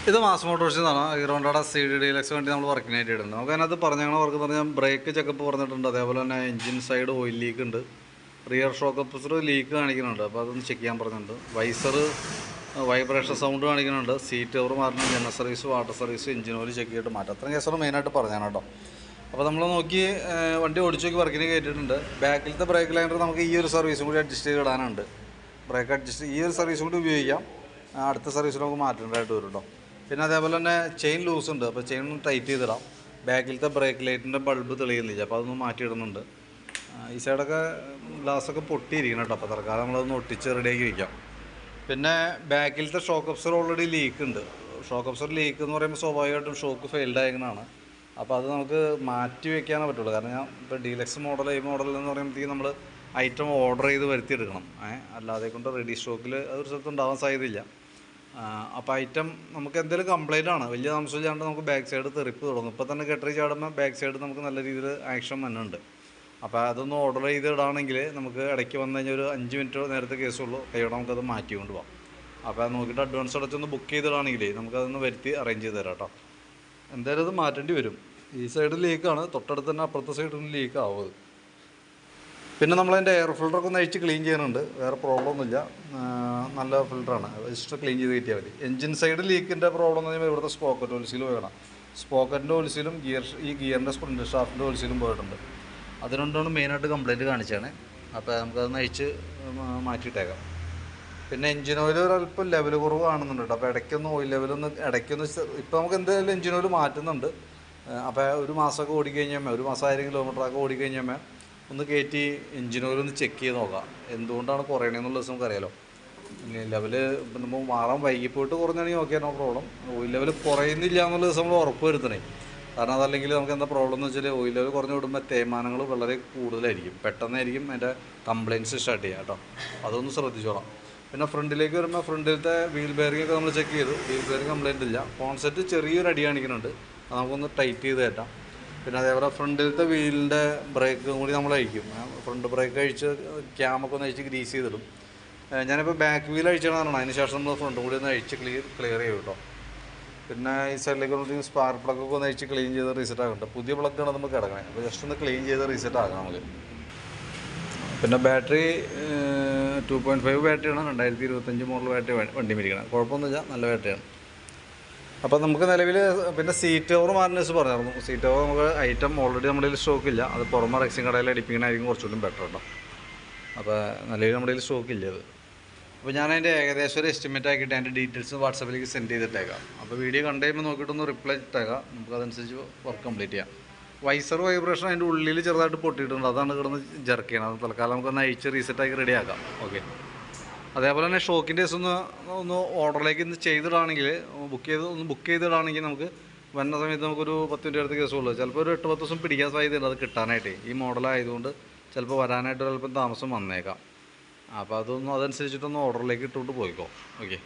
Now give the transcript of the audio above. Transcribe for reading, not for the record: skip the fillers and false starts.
ഇത് മാസ് മോട്ടോഴ്സിൽ നിന്നാണ് ഹീറോയുടെ CDDLX വേണ്ടി നമ്മൾ വർക്കിനായിട്ട് ഇടുന്നത്. നമുക്ക് അതിനകത്ത് പറഞ്ഞാൽ വർക്ക് എന്ന് പറഞ്ഞാൽ ബ്രേക്ക് ചെക്കപ്പ് പറഞ്ഞിട്ടുണ്ട്, അതേപോലെ തന്നെ എഞ്ചിൻ സൈഡ് ഓയിൽ ലീക്ക് ഉണ്ട്, റിയർ ഷോക്ക് അബ്സോർബർ ലീക്ക് കാണിക്കുന്നുണ്ട്, അപ്പോൾ അതൊന്ന് ചെക്ക് ചെയ്യാൻ പറഞ്ഞിട്ടുണ്ട്. വൈസർ വൈബ്രേഷൻ സൗണ്ട് കാണിക്കുന്നുണ്ട്, സീറ്റ് കവർ മാറ്റണം, general service, water service, engine oil check ചെയ്തിട്ട് മാറ്റാം. അത്രയും കേസാണ് മെയിനായിട്ട് പറഞ്ഞാണ് കേട്ടോ. അപ്പോൾ നമ്മൾ നോക്കി വണ്ടി ഓടിച്ച് നോക്കി വർക്കിന് കയറ്റിയിട്ടുണ്ട്. ബാക്കിലത്തെ ബ്രേക്ക് ലൈനർ നമുക്ക് ഈ ഒരു സർവീസും കൂടി അഡ്ജസ്റ്റ് ചെയ്ത് ഇടാനുണ്ട്. ബ്രേക്ക് അഡ്ജസ്റ്റ് ഈ ഒരു സർവീസും കൂടി ഉപയോഗിക്കാം, അടുത്ത സർവീസിൽ നമുക്ക് മാറ്റേണ്ടതായിട്ട് വരും കേട്ടോ. പിന്നെ അതേപോലെ തന്നെ ചെയിൻ ലൂസ് ഉണ്ട്, അപ്പോൾ ചെയിൻ ഒന്ന് ടൈറ്റ് ചെയ്തിടാം. ബാക്കിലത്തെ ബ്രേക്ക് ലൈറ്റിൻ്റെ ബൾബ് തെളിയുന്നില്ല, അപ്പോൾ അതൊന്ന് മാറ്റിയിടുന്നുണ്ട്. ഈ സൈഡൊക്കെ ഗ്ലാസ്സൊക്കെ പൊട്ടിയിരിക്കണം കേട്ടോ, അപ്പോൾ തൽക്കാലം നമ്മളതൊന്ന് ഒട്ടിച്ച് റെഡിയാക്കി വയ്ക്കാം. പിന്നെ ബാക്കിലത്തെ ഷോക്ക് അബ്സോർബർ ഓൾറെഡി ലീക്ക് ഉണ്ട്. ഷോക്ക് അബ്സോർബർ ലീക്ക് എന്ന് പറയുമ്പോൾ സ്വാഭാവികമായിട്ടും ഷോക്ക് ഫെയിൽഡ് ആയിരുന്നതാണ്. അപ്പോൾ അത് നമുക്ക് മാറ്റി വയ്ക്കാനേ പറ്റുള്ളൂ. കാരണം ഞാൻ ഇപ്പോൾ ഡീലക്സ് മോഡൽ ഈ മോഡൽ എന്ന് പറയുമ്പോഴത്തേക്കും നമ്മൾ ഐറ്റം ഓർഡർ ചെയ്ത് വരുത്തിയെടുക്കണം. അല്ലാതെ കൊണ്ട് റെഡി സ്റ്റോക്കിൽ അതൊരു സ്ഥലത്ത് ഉണ്ടാവാൻ സാധ്യതയില്ല. അപ്പോൾ ഐറ്റം നമുക്ക് എന്തെങ്കിലും കംപ്ലൈൻ്റ് ആണ്, വലിയ താമസമില്ലാണ്ട് നമുക്ക് ബാക്ക് സൈഡ് തെറിപ്പ് തുടങ്ങും. ഇപ്പോൾ തന്നെ കെട്ടറി ചാടുമ്പോൾ ബാക്ക് സൈഡ് നമുക്ക് നല്ല രീതിയിൽ ആക്ഷൻ വന്നുണ്ട്. അപ്പോൾ അതൊന്ന് ഓർഡർ ചെയ്തിടാണെങ്കിൽ നമുക്ക് ഇടയ്ക്ക് വന്നു കഴിഞ്ഞാൽ ഒരു 5 മിനിറ്റ് നേരത്തെ കേസുള്ളൂ, കൈയോടെ നമുക്കത് മാറ്റി കൊണ്ട് പോകാം. അപ്പോൾ അത് നോക്കിയിട്ട് അഡ്വാൻസ് അടച്ചൊന്ന് ബുക്ക് ചെയ്തിടാണെങ്കിലേ നമുക്കതൊന്ന് വരുത്തി അറേഞ്ച് ചെയ്ത് തരാം കേട്ടോ. എന്തായാലും അത് മാറ്റേണ്ടി വരും. ഈ സൈഡ് ലീക്കാണ്, തൊട്ടടുത്ത് തന്നെ അപ്പുറത്തെ സൈഡിൽ ലീക്ക് ആവുന്നത്. പിന്നെ നമ്മളതിൻ്റെ എയർ ഫിൽറ്ററൊക്കെ ഒന്ന് അഴിച്ച് ക്ലീൻ ചെയ്യുന്നുണ്ട്, വേറെ പ്രോബ്ലം ഒന്നുമില്ല, നല്ല ഫിൽറ്ററാണ്, ജസ്റ്റ് ക്ലീൻ ചെയ്ത് കിട്ടിയാൽ മതി. എഞ്ചിൻ സൈഡ് ലീക്കിൻ്റെ പ്രോബ്ലം എന്ന് പറയുമ്പോൾ ഇവിടുത്തെ സ്പോക്കറ്റ് ഓയിൽസീൽ വേണം. സ്പോക്കറ്റിൻ്റെ ഓയിൽസീലും ഈ ഗിയറിൻ്റെ സ്പ്രിൻ്റ് ഷാഫ്റ്റിൻ്റെ ഓയിൽസീലും പോയിട്ടുണ്ട്. അതിനൊണ്ടാണ് മെയിനായിട്ട് കംപ്ലയിൻറ്റ് കാണിച്ചാണ്. അപ്പോൾ നമുക്കതൊന്ന് അഴിച്ച് മാറ്റിയിട്ടേക്കാം. പിന്നെ എഞ്ചിൻ ഓയിൽ ഒരല്പം ലെവൽ കുറവ് കാണുന്നുണ്ട് കേട്ടോ. അപ്പോൾ ഇടയ്ക്കൊന്ന് ഓയിൽ ലെവലൊന്ന് ഇപ്പോൾ നമുക്ക് എന്തായാലും എഞ്ചിൻ ഓയിൽ മാറ്റുന്നുണ്ട്. അപ്പോൾ ഒരു മാസമൊക്കെ ഓടിക്കഴിഞ്ഞാൽ ഒരു മാസം 1000 കിലോമീറ്ററൊക്കെ ഓടിക്കഴിഞ്ഞാൽ ഒന്ന് കയറ്റി എഞ്ചിൻ ഓയിൽ ഒന്ന് ചെക്ക് ചെയ്ത് നോക്കാം, എന്തുകൊണ്ടാണ് കുറയണമെന്നുള്ള ദിവസം നമുക്കറിയാലോ. ലെവല് നമ്മൾ മാറാൻ വൈകി പോയിട്ട് കുറഞ്ഞാണെങ്കിൽ നോക്കിയാൽ നോ പ്രോബ്ലം. ഓയിൽ ലെവൽ കുറയുന്നില്ല എന്നുള്ള ദിവസം നമ്മൾ ഉറപ്പ് വരുത്തണേ. കാരണം അതല്ലെങ്കിൽ നമുക്ക് എന്താ പ്രോബ്ലം എന്ന് വെച്ചാൽ ഓയിൽ ലെവൽ കുറഞ്ഞ് വിടുമ്പോൾ തേയ്മാനങ്ങൾ വളരെ കൂടുതലായിരിക്കും, പെട്ടെന്നായിരിക്കും അതിൻ്റെ കംപ്ലയിൻറ്റ്സ് സ്റ്റാർട്ട് ചെയ്യുക കേട്ടോ. അതൊന്ന് ശ്രദ്ധിച്ചോളാം. പിന്നെ ഫ്രണ്ടിലേക്ക് വരുമ്പോൾ ഫ്രണ്ടിലത്തെ വീൽ ബെയറിംഗ് ഒക്കെ നമ്മൾ ചെക്ക് ചെയ്തു, വീൽ ബെയറിംഗ് കംപ്ലയിൻ്റ് ഇല്ല. കോൺസെപ്റ്റ് ചെറിയൊരു അടി കാണിക്കുന്നുണ്ട്, അത് നമുക്കൊന്ന് ടൈറ്റ് ചെയ്ത് കയറ്റാം. പിന്നെ അതേപോലെ ഫ്രണ്ടിലത്തെ വീലിൻ്റെ ബ്രേക്കും കൂടി നമ്മൾ അഴിക്കും. ഫ്രണ്ട് ബ്രേക്ക് അഴിച്ച് ക്യാമൊക്കെ ഒന്ന് അഴിച്ച് ഗ്രീസ് ചെയ്തിടും. ഞാനിപ്പോൾ ബാക്ക് വീൽ അഴിച്ചാണ്, അതിന് ശേഷം നമ്മൾ ഫ്രണ്ടും കൂടി ഒന്ന് അഴിച്ച് ക്ലിയർ ചെയ്യും കേട്ടോ. പിന്നെ ഈ സൈഡിലേക്ക് വന്നിട്ട് സ്പാർക്ക് പ്ലഗൊക്കെ ഒന്ന് അഴിച്ച് ക്ലീൻ ചെയ്ത് റീസെറ്റ് ആകുന്നുണ്ട്. പുതിയ പ്ലഗാണ് നമുക്ക് കിടക്കണേ, അപ്പോൾ ജസ്റ്റ് ഒന്ന് ക്ലീൻ ചെയ്ത് റീസെറ്റ് ആകാം നമുക്ക്. പിന്നെ ബാറ്ററി 2.5 ബാറ്ററിയാണ്, 2025 മോഡൽ ബാറ്ററി വണ്ടി മേടിക്കണം, കുഴപ്പമൊന്നുമില്ല, നല്ല ബാറ്ററിയാണ്. അപ്പോൾ നമുക്ക് നിലവിൽ പിന്നെ സീറ്റ് കവർ മാറിനേഴ്സ് പറഞ്ഞായിരുന്നു. സീറ്റ് കവർ നമുക്ക് ഐറ്റം ഓൾറെഡി നമ്മുടെ കയ്യിൽ സ്റ്റോക്കില്ല, അത് പുറമെ റെക്സിങ് കടയിൽ അടിപ്പിക്കണമായിരിക്കും കുറച്ചുകൂടി ബെറ്റർ കേട്ടോ. അപ്പോൾ നിലവിൽ നമ്മുടെ കയ്യിൽ സ്റ്റോക്കില്ല അത്. അപ്പോൾ ഞാൻ അതിൻ്റെ ഏകദേശം ഒരു എസ്റ്റിമേറ്റ് ആക്കിയിട്ട് അതിൻ്റെ ഡീറ്റെയിൽസ് വാട്സാപ്പിലേക്ക് സെൻഡ് ചെയ്തിട്ടേക്കാം. അപ്പോൾ വീഡിയോ കണ്ടു കഴിയുമ്പോൾ നോക്കിയിട്ടൊന്ന് റിപ്ലൈ ഇട്ടേക്കാം, നമുക്കതനുസരിച്ച് വർക്ക് കംപ്ലീറ്റ് ചെയ്യാം. വൈസർ വൈബ്രേഷൻ അതിൻ്റെ ഉള്ളിൽ ചെറുതായിട്ട് പൊട്ടിയിട്ടുണ്ട്, അതാണ് കിടന്ന് ജർക്ക് ചെയ്യണം. അത് തൽക്കാലം നമുക്കൊന്ന് അഴിച്ച് റീസെറ്റാക്കി റെഡിയാക്കാം. ഓക്കെ. അതേപോലെ തന്നെ ഷോക്കിൻ്റെ കേസ് ഒന്ന് ഓർഡറിലേക്ക് ഇന്ന് ചെയ്തിടാണെങ്കിൽ ബുക്ക് ചെയ്തിടാണെങ്കിൽ നമുക്ക് വന്ന സമയത്ത് നമുക്കൊരു 10 മിനിറ്റ് അടുത്ത് കേസുള്ളൂ. ചിലപ്പോൾ ഒരു 8-10 ദിവസം പിടിക്കാൻ സാധ്യതയുണ്ട് അത് കിട്ടാനായിട്ട്. ഈ മോഡലായതുകൊണ്ട് ചിലപ്പോൾ വരാനായിട്ട് ഒരല്പം താമസം വന്നേക്കാം. അപ്പോൾ അതനുസരിച്ചിട്ടൊന്ന് ഓർഡറിലേക്ക് ഇട്ടുകൊണ്ട് പോയിക്കോ. ഓക്കെ.